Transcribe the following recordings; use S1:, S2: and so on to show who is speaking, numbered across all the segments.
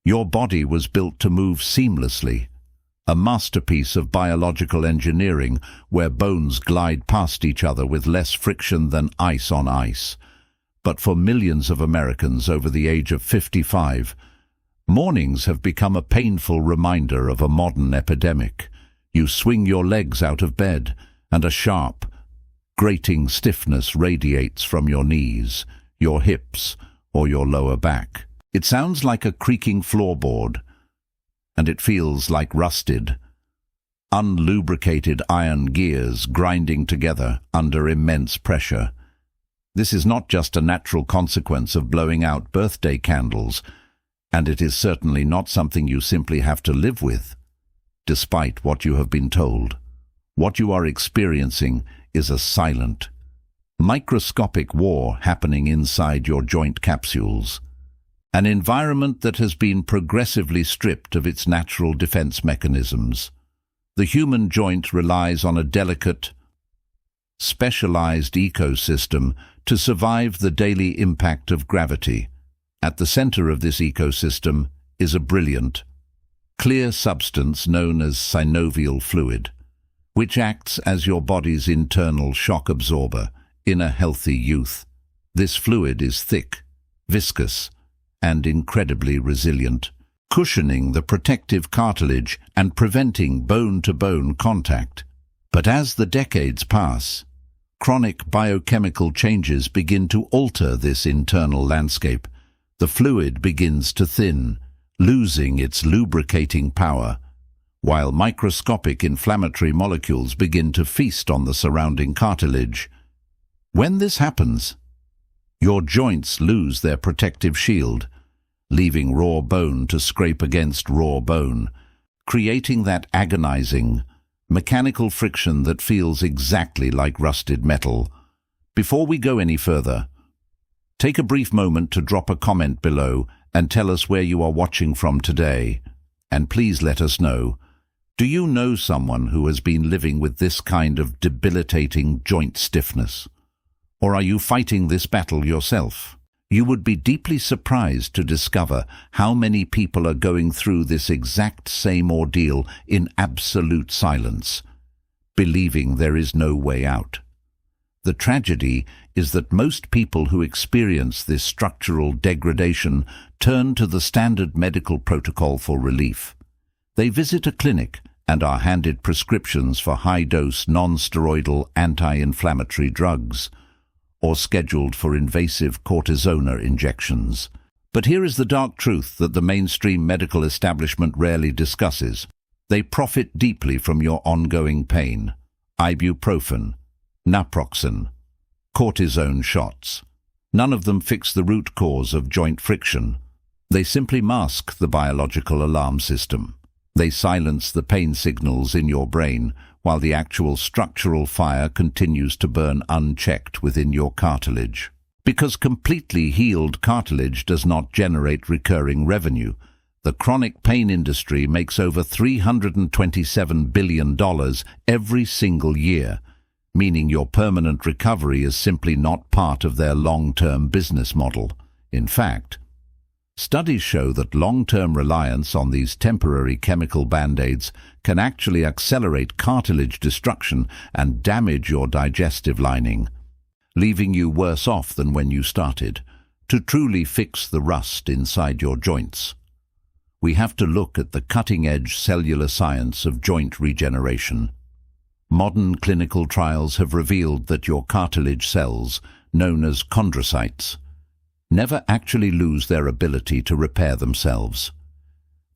S1: Your body was built to move seamlessly, a masterpiece of biological engineering where bones glide past each other with less friction than ice on ice. But for millions of Americans over the age of 55, mornings have become a painful reminder of a modern epidemic. You swing your legs out of bed, and a sharp, grating stiffness radiates from your knees, your hips, or your lower back. It sounds like a creaking floorboard, and it feels like rusted, unlubricated iron gears grinding together under immense pressure. This is not just a natural consequence of blowing out birthday candles, and it is certainly not something you simply have to live with, despite what you have been told. What you are experiencing is a silent, microscopic war happening inside your joint capsules, an environment that has been progressively stripped of its natural defense mechanisms. The human joint relies on a delicate, specialized ecosystem to survive the daily impact of gravity. At the center of this ecosystem is a brilliant, clear substance known as synovial fluid, which acts as your body's internal shock absorber in a healthy youth. This fluid is thick, viscous, and incredibly resilient, cushioning the protective cartilage and preventing bone-to-bone contact. But as the decades pass, chronic biochemical changes begin to alter this internal landscape. The fluid begins to thin, losing its lubricating power, while microscopic inflammatory molecules begin to feast on the surrounding cartilage. When this happens, your joints lose their protective shield, leaving raw bone to scrape against raw bone, creating that agonizing, mechanical friction that feels exactly like rusted metal. Before we go any further, take a brief moment to drop a comment below and tell us where you are watching from today. And please let us know, do you know someone who has been living with this kind of debilitating joint stiffness? Or are you fighting this battle yourself? You would be deeply surprised to discover how many people are going through this exact same ordeal in absolute silence, believing there is no way out. The tragedy is that most people who experience this structural degradation turn to the standard medical protocol for relief. They visit a clinic and are handed prescriptions for high-dose non-steroidal anti-inflammatory drugs, or scheduled for invasive cortisone injections. But here is the dark truth that the mainstream medical establishment rarely discusses. They profit deeply from your ongoing pain. Ibuprofen, naproxen, cortisone shots. None of them fix the root cause of joint friction. They simply mask the biological alarm system. They silence the pain signals in your brain, while the actual structural fire continues to burn unchecked within your cartilage. Because completely healed cartilage does not generate recurring revenue, the chronic pain industry makes over $327 billion every single year, meaning your permanent recovery is simply not part of their long-term business model. In fact, studies show that long-term reliance on these temporary chemical band-aids can actually accelerate cartilage destruction and damage your digestive lining, leaving you worse off than when you started. To truly fix the rust inside your joints, we have to look at the cutting-edge cellular science of joint regeneration. Modern clinical trials have revealed that your cartilage cells, known as chondrocytes, never actually lose their ability to repair themselves.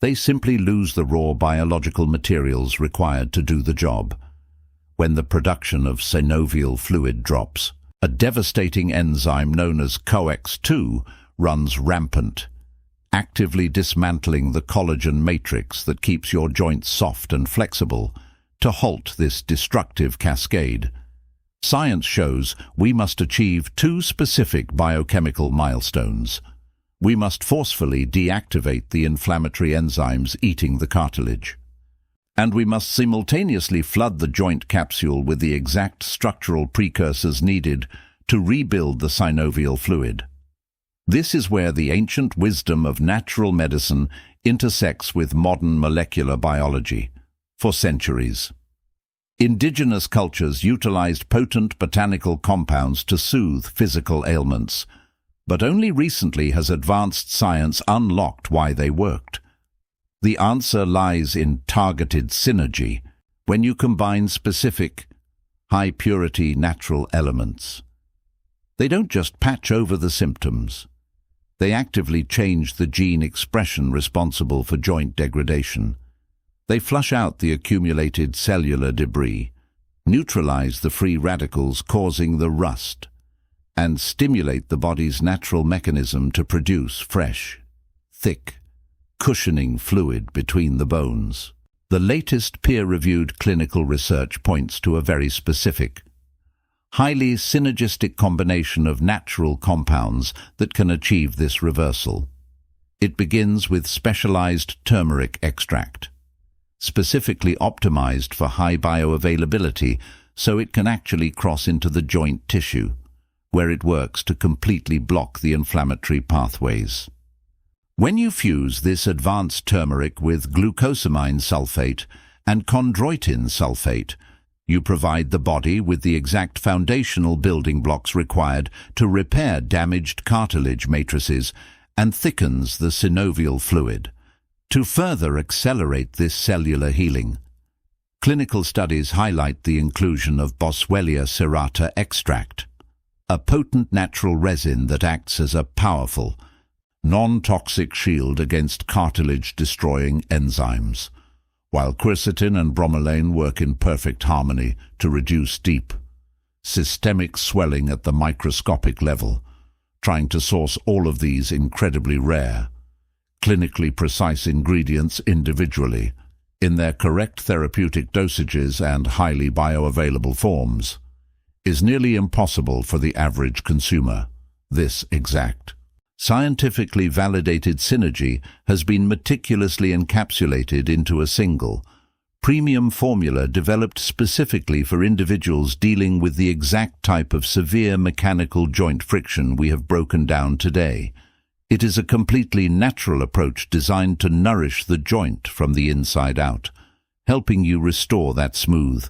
S1: They simply lose the raw biological materials required to do the job. When the production of synovial fluid drops, a devastating enzyme known as CoX-2 runs rampant, actively dismantling the collagen matrix that keeps your joints soft and flexible. To halt this destructive cascade, science shows we must achieve two specific biochemical milestones. We must forcefully deactivate the inflammatory enzymes eating the cartilage, and we must simultaneously flood the joint capsule with the exact structural precursors needed to rebuild the synovial fluid. This is where the ancient wisdom of natural medicine intersects with modern molecular biology. For centuries, indigenous cultures utilized potent botanical compounds to soothe physical ailments, but only recently has advanced science unlocked why they worked. The answer lies in targeted synergy, when you combine specific, high-purity natural elements. They don't just patch over the symptoms. They actively change the gene expression responsible for joint degradation. They flush out the accumulated cellular debris, neutralize the free radicals causing the rust, and stimulate the body's natural mechanism to produce fresh, thick, cushioning fluid between the bones. The latest peer-reviewed clinical research points to a very specific, highly synergistic combination of natural compounds that can achieve this reversal. It begins with specialized turmeric extract, specifically optimized for high bioavailability so it can actually cross into the joint tissue, where it works to completely block the inflammatory pathways. When you fuse this advanced turmeric with glucosamine sulfate and chondroitin sulfate, you provide the body with the exact foundational building blocks required to repair damaged cartilage matrices and thickens the synovial fluid. To further accelerate this cellular healing, clinical studies highlight the inclusion of Boswellia serrata extract, a potent natural resin that acts as a powerful, non-toxic shield against cartilage-destroying enzymes, while quercetin and bromelain work in perfect harmony to reduce deep, systemic swelling at the microscopic level, trying to source all of these incredibly rare, clinically precise ingredients individually, in their correct therapeutic dosages and highly bioavailable forms, is nearly impossible for the average consumer. This exact, scientifically validated synergy has been meticulously encapsulated into a single, premium formula developed specifically for individuals dealing with the exact type of severe mechanical joint friction we have broken down today. It is a completely natural approach designed to nourish the joint from the inside out, helping you restore that smooth,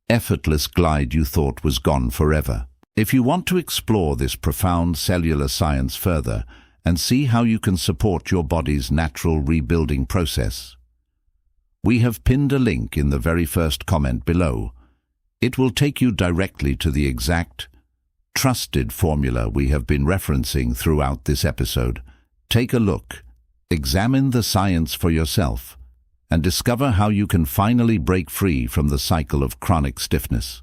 S1: effortless glide you thought was gone forever. If you want to explore this profound cellular science further and see how you can support your body's natural rebuilding process, we have pinned a link in the very first comment below. It will take you directly to the exact, trusted formula we have been referencing throughout this episode. Take a look, examine the science for yourself, and discover how you can finally break free from the cycle of chronic stiffness.